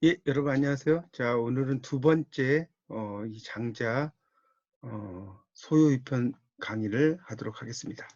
예, 여러분 안녕하세요. 자, 오늘은 두 번째 이 장자 소요입편 강의를 하도록 하겠습니다.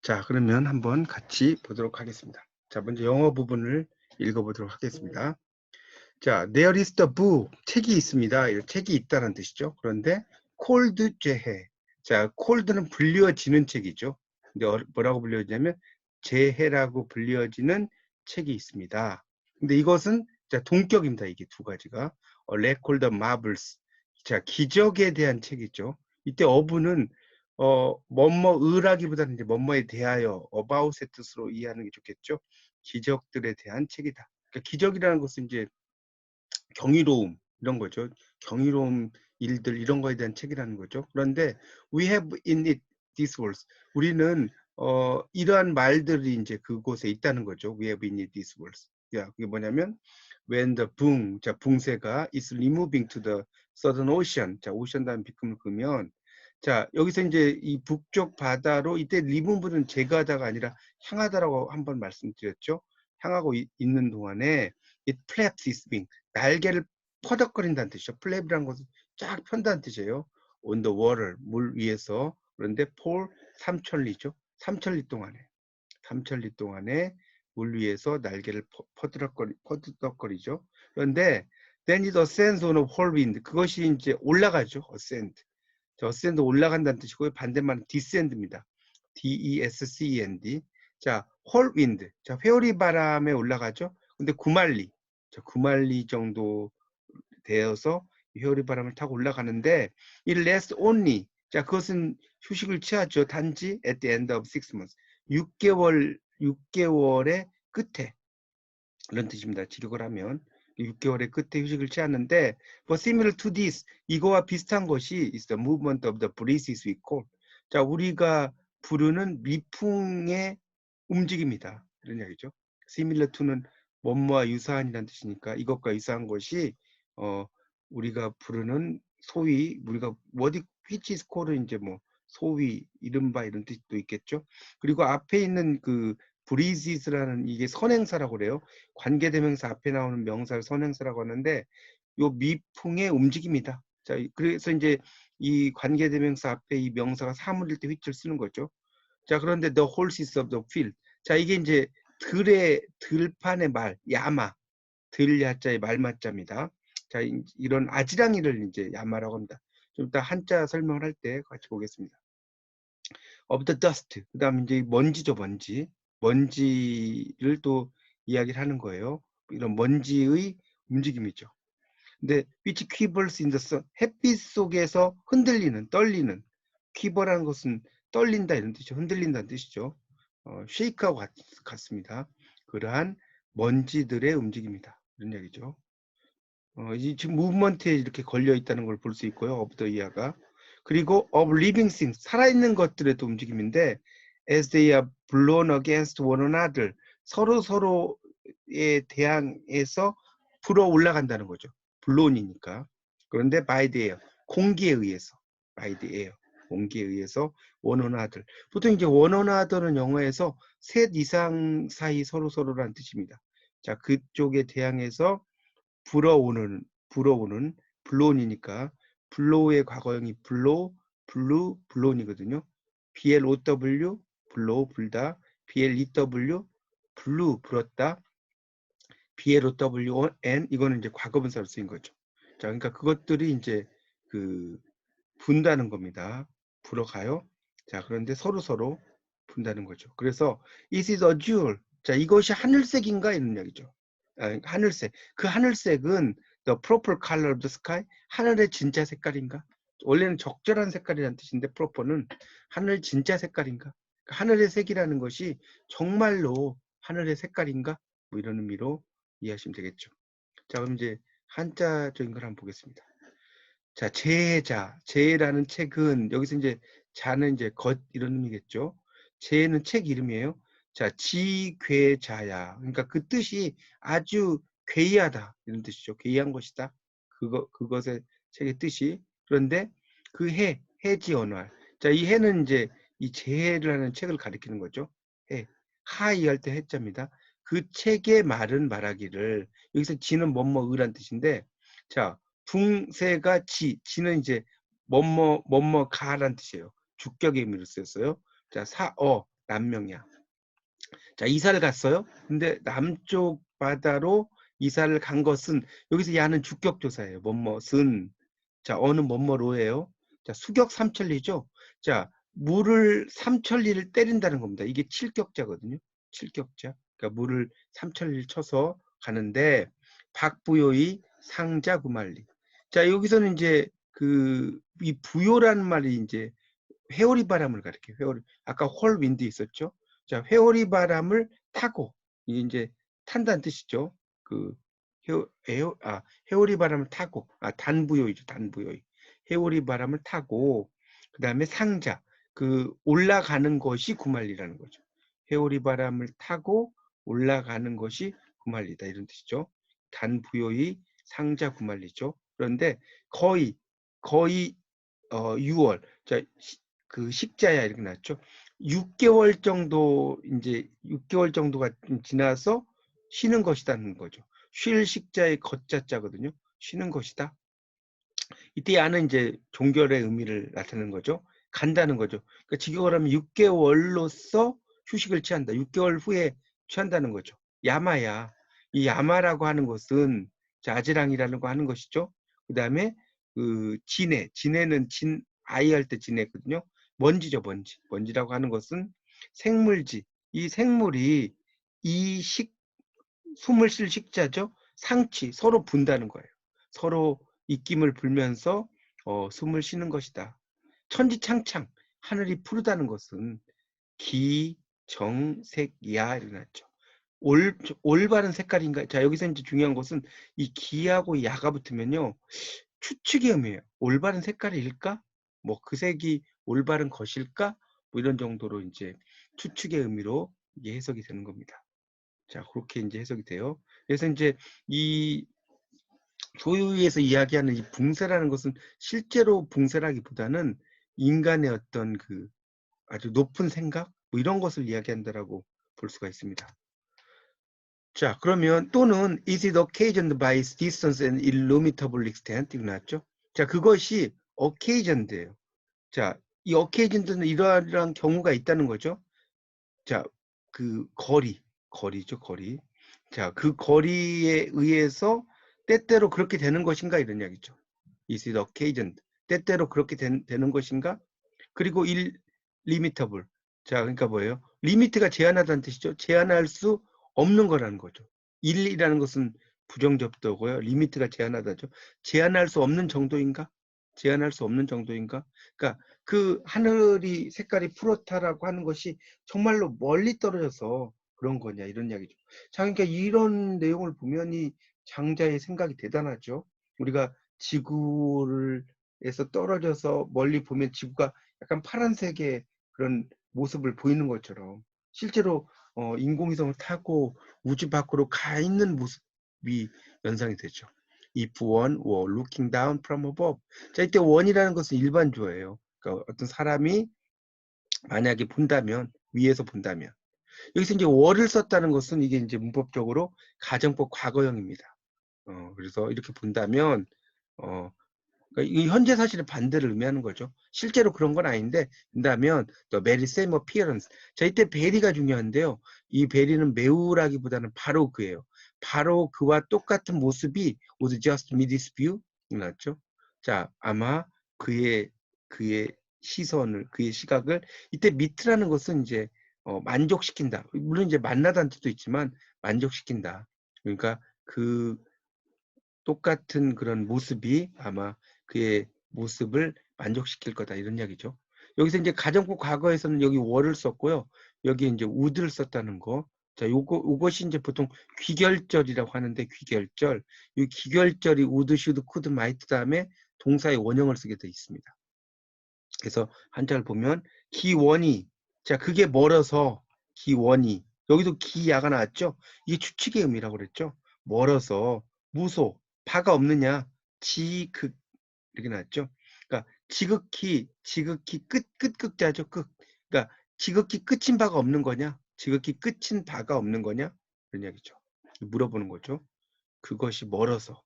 자, 그러면 한번 같이 보도록 하겠습니다. 자, 먼저 영어 부분을 읽어보도록 하겠습니다. 자, there is the book. 책이 있습니다. 이 책이 있다는 뜻이죠. 그런데 called 재해. 자, cold는 불려지는 책이죠. 근데 뭐라고 불려지냐면 재해라고 불려지는 책이 있습니다. 근데 이것은 자, 동격입니다. 이게 두 가지가. 레콜드 마블스. 자, 기적에 대한 책이죠. 이때 어부는 뭐뭐의라기보다는 이제 뭐뭐에 대하여 about의 뜻으로 이해하는 게 좋겠죠. 기적들에 대한 책이다. 그러니까 기적이라는 것은 이제 경이로움 이런 거죠. 경이로움 일들 이런 거에 대한 책이라는 거죠. 그런데 we have in it these words. 우리는 이러한 말들이 이제 그곳에 있다는 거죠. we have in it these words. 야, 그게 뭐냐면 when the 자, 붕세가 is removing to the southern ocean. 자, 오션 다음 비금을 그으면 자, 여기서 이제 이 북쪽 바다로 이때 리무브는 제거하다가 아니라 향하다라고 한번 말씀드렸죠. 향하고 있는 동안에 it flaps its wing. 날개를 퍼덕거린다는 뜻이죠. 플랩이라는 것은 쫙 편다는 뜻이에요. on the water, 물 위에서. 그런데 for 삼천리죠. 삼천리 동안에 물 위에서 날개를 퍼덕거리죠. 그런데 then it ascends on a whirlwind. 그것이 이제 올라가죠. ascend. ascend 올라간다는 뜻이고요. 반대말은 descend입니다. D-E-S-C-E-N-D. 자, whirlwind. 자, 회오리 바람에 올라가죠. 근데 구말리. 자, 구말리 정도 되어서 회오리 바람을 타고 올라가는데 it lasts only. 자, 그것은 휴식을 취하죠. 단지 at the end of 6 months. 6개월의 끝에 그런 뜻입니다. 지력을 하면 6개월의 끝에 휴식을 취하는데 for similar to this 이거와 비슷한 것이 is the movement of the breezes we call. 자, 우리가 부르는 미풍의 움직임이다. 이런 이야기죠. similar to는 뭐뭐와 유사한이라는 뜻이니까 이것과 유사한 것이 우리가 부르는 소위 우리가 what which is call은 이제 뭐 소위 이른바 이런 뜻도 있겠죠. 그리고 앞에 있는 그 breezes라는 이게 선행사라고 그래요. 관계대명사 앞에 나오는 명사를 선행사라고 하는데 요 미풍의 움직임이다. 자, 그래서 이제 이 관계대명사 앞에 이 명사가 사물일 때 which를 쓰는 거죠. 자, 그런데 the horses of the field. 자, 이게 이제 들판의 말, 야마, 들야자의 말맞자입니다. 자, 이런 아지랑이를 이제 야마라고 합니다. 좀 이따 한자 설명을 할 때 같이 보겠습니다. of the dust. 그 다음에 이제 먼지죠, 먼지. 먼지를 또 이야기를 하는 거예요. 이런 먼지의 움직임이죠. 근데 which quivers in the sun. 햇빛 속에서 흔들리는, 떨리는. quiver라는 것은 떨린다 이런 뜻이죠. 흔들린다는 뜻이죠. shake하고 같습니다. 그러한 먼지들의 움직임이다. 이런 얘기죠. 이 지금 무브먼트에 이렇게 걸려 있다는 걸 볼 수 있고요. of the year가. 그리고 of living things, 살아있는 것들의 또 움직임인데 as they are blown against one another, 서로에 대항해서 불어 올라간다는 거죠. blown이니까. 그런데 by the air, 공기에 의해서. by the air, 공기에 의해서 one another. 보통 이제 one another는 영어에서 셋 이상 사이 서로라는 뜻입니다. 자, 그쪽에 대항해서 불어오는 블론이니까 블로우의 과거형이 블론이거든요. BLOW 블로우 불다, BLEW 블루 불었다, BLOWN 이거는 이제 과거분사로 쓰인 거죠. 자, 그러니까 그것들이 이제 그 분다는 겁니다. 불어가요. 자, 그런데 서로 분다는 거죠. 그래서 Is it azure? 자, 이것이 하늘색인가 이런 이야기죠. 하늘색. 그 하늘색은 the proper color of the sky. 하늘의 진짜 색깔인가? 원래는 적절한 색깔이라는 뜻인데 proper는 하늘 진짜 색깔인가? 하늘의 색이라는 것이 정말로 하늘의 색깔인가? 뭐 이런 의미로 이해하시면 되겠죠. 자, 그럼 이제 한자적인 걸 한번 보겠습니다. 자, 재해라는 책은 여기서 이제 자는 이제 것 이런 의미겠죠. 재해는 책 이름이에요. 자, 지괴자야. 그러니까 그 뜻이 아주 괴이하다 이런 뜻이죠. 괴이한 것이다. 그것의 책의 뜻이. 그런데 그 해지 언활. 자, 이 해는 이제 이 재해를 하는 책을 가리키는 거죠. 해. 하이 할 때 해자입니다. 그 책의 말은 말하기를 여기서 지는 뭐뭐의란 뜻인데 자 붕세가 지는 이제 뭐뭐 가란 뜻이에요. 주격의 의미로 쓰였어요. 자 사어 남명이야. 자 이사를 갔어요. 근데 남쪽 바다로 이사를 간 것은 여기서 야는 주격조사예요. 뭐뭐은 자 어느 뭐뭐로예요. 자 수격 삼천리죠. 자 물을 삼천리를 때린다는 겁니다. 이게 칠격자거든요. 칠격자. 그러니까 물을 삼천리를 쳐서 가는데 박부요의 상자 구말리. 자 여기서는 이제 그 이 부요라는 말이 이제 회오리 바람을 가리켜요. 회오리. 아까 홀윈드 있었죠. 자 회오리 바람을 타고 이게 이제 탄다는 뜻이죠. 그 회오리 바람을 타고 단부요이죠. 단부요이. 회오리 바람을 타고 그 다음에 상자 그 올라가는 것이 구말리라는 거죠. 회오리 바람을 타고 올라가는 것이 구말리다 이런 뜻이죠. 단부요이 상자 구말리죠. 그런데 거의 6월 자 그 식자야 이렇게 났죠. 6개월 정도 이제 6개월 정도가 좀 지나서 쉬는 것이다는 거죠. 쉴 식자의 거자자거든요. 쉬는 것이다. 이때 야는 이제 종결의 의미를 나타내는 거죠. 간다는 거죠. 그러니까 직역을 하면 6개월로서 휴식을 취한다. 6개월 후에 취한다는 거죠. 야마야. 이 야마라고 하는 것은 아지랑이라는 거 하는 것이죠. 그 다음에 그 진해는 아이 할 때 진해거든요. 먼지죠, 먼지. 먼지라고 하는 것은 생물지. 이 생물이 숨을 쉴 식자죠. 상치, 서로 분다는 거예요. 서로 입김을 불면서 숨을 쉬는 것이다. 천지창창, 하늘이 푸르다는 것은 기, 정, 색, 야 일어났죠. 올바른 색깔인가? 자, 여기서 이제 중요한 것은 이 기하고 야가 붙으면요. 추측의 의미예요. 올바른 색깔일까? 뭐 그 색이 올바른 것일까? 뭐 이런 정도로 이제 추측의 의미로 이게 해석이 되는 겁니다. 자, 그렇게 이제 해석이 돼요. 그래서 이제 이 소유에서 이야기하는 이 붕세라는 것은 실제로 붕세라기보다는 인간의 어떤 그 아주 높은 생각 뭐 이런 것을 이야기한다라고 볼 수가 있습니다. 자, 그러면 또는 is it occasioned by its distance and illimitable extent 이거 나왔죠? 자, 그것이 occasioned예요. 자, 이 occasioned는 이러한 경우가 있다는 거죠. 자, 그 거리죠, 거리. 자, 그 거리에 의해서 때때로 그렇게 되는 것인가 이런 이야기죠. Is it occasioned? 때때로 그렇게 되는 것인가? 그리고 illimitable. 자, 그러니까 뭐예요? 리미트가 제한하다는 뜻이죠. 제한할 수 없는 거라는 거죠. 일이라는 것은 부정접도고요. 리미트가 제한하다죠. 제한할 수 없는 정도인가? 제한할 수 없는 정도인가? 그러니까 그 하늘이 색깔이 푸렇다라고 하는 것이 정말로 멀리 떨어져서 그런 거냐 이런 이야기죠. 자, 그러니까 이런 내용을 보면 이 장자의 생각이 대단하죠. 우리가 지구에서 떨어져서 멀리 보면 지구가 약간 파란색의 그런 모습을 보이는 것처럼 실제로 인공위성을 타고 우주 밖으로 가 있는 모습이 연상이 되죠. If one were looking down from above. 자, 이때 one이라는 것은 일반주어예요. 그러니까 어떤 사람이 만약에 본다면, 위에서 본다면. 여기서 이제 were를 썼다는 것은 이게 이제 문법적으로 가정법 과거형입니다. 그래서 이렇게 본다면, 어, 그러니까 이 현재 사실의 반대를 의미하는 거죠. 실제로 그런 건 아닌데 된다면 the very same appearance. 자, 이때 very가 중요한데요. 이 very는 매우라기보다는 바로 그예요. 바로 그와 똑같은 모습이 would just meet this view 맞죠? 자, 아마 그의 시선을 그의 시각을 이때 meet라는 것은 이제 만족시킨다. 물론 이제 만나다는 뜻도 있지만 만족시킨다. 그러니까 그 똑같은 그런 모습이 아마 그의 모습을 만족시킬 거다 이런 이야기죠. 여기서 이제 가정법 과거에서는 여기 were를 썼고요. 여기 이제 would를 썼다는 거. 자, 요것이 이제 보통 귀결절이라고 하는데 귀결절. 이 귀결절이 would, should, could, might 다음에 동사의 원형을 쓰게 돼 있습니다. 그래서 한자를 보면 기원이 자, 그게 멀어서 기원이 여기도 기야가 나왔죠? 이게 추측의 의미라고 그랬죠? 멀어서 무소 파가 없느냐 지극 이렇게 나왔죠. 그러니까 지극히 끝극자죠. 끝. 그러니까 지극히 끝인 바가 없는 거냐? 지극히 끝인 바가 없는 거냐? 이런 이야기죠. 물어보는 거죠. 그것이 멀어서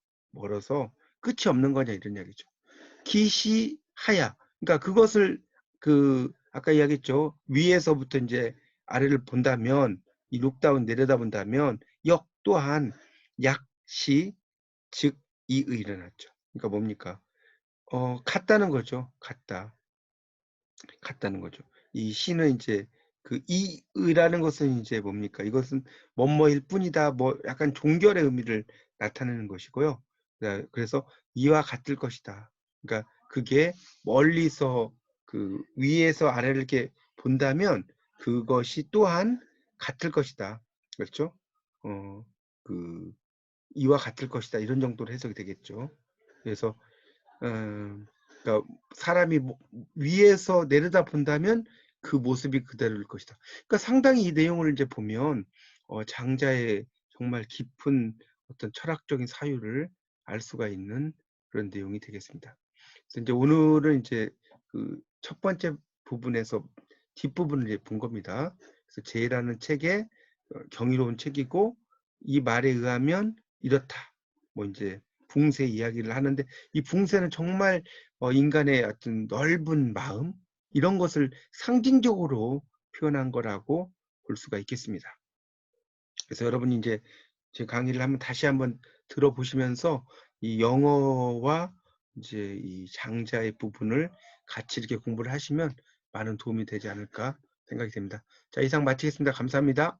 끝이 없는 거냐 이런 이야기죠. 기시 하야. 그러니까 그것을 아까 이야기했죠. 위에서부터 이제 아래를 본다면 이 룩다운 내려다본다면 역 또한 약시 즉 이의 일어났죠. 그러니까 뭡니까? 같다는 거죠. 같다는 거죠. 이 시는 이제 그 이의라는 것은 이제 뭡니까? 이것은 뭐뭐일 뿐이다. 뭐 약간 종결의 의미를 나타내는 것이고요. 그래서 이와 같을 것이다. 그러니까 그게 멀리서 그 위에서 아래를 이렇게 본다면 그것이 또한 같을 것이다. 그렇죠? 그 이와 같을 것이다. 이런 정도로 해석이 되겠죠. 그래서 그러니까 사람이 위에서 내려다 본다면 그 모습이 그대로일 것이다. 그러니까 상당히 이 내용을 이제 보면 장자의 정말 깊은 어떤 철학적인 사유를 알 수가 있는 그런 내용이 되겠습니다. 그래서 이제 오늘은 이제 그 첫 번째 부분에서 뒷부분을 이제 본 겁니다. 그래서 제라는 책의 경이로운 책이고 이 말에 의하면 이렇다. 뭐 이제 붕세 이야기를 하는데 이 붕세는 정말 인간의 어떤 넓은 마음 이런 것을 상징적으로 표현한 거라고 볼 수가 있겠습니다. 그래서 여러분이 이제 제 강의를 다시 한번 들어보시면서 이 영어와 이제 이 장자의 부분을 같이 이렇게 공부를 하시면 많은 도움이 되지 않을까 생각이 됩니다. 자, 이상 마치겠습니다. 감사합니다.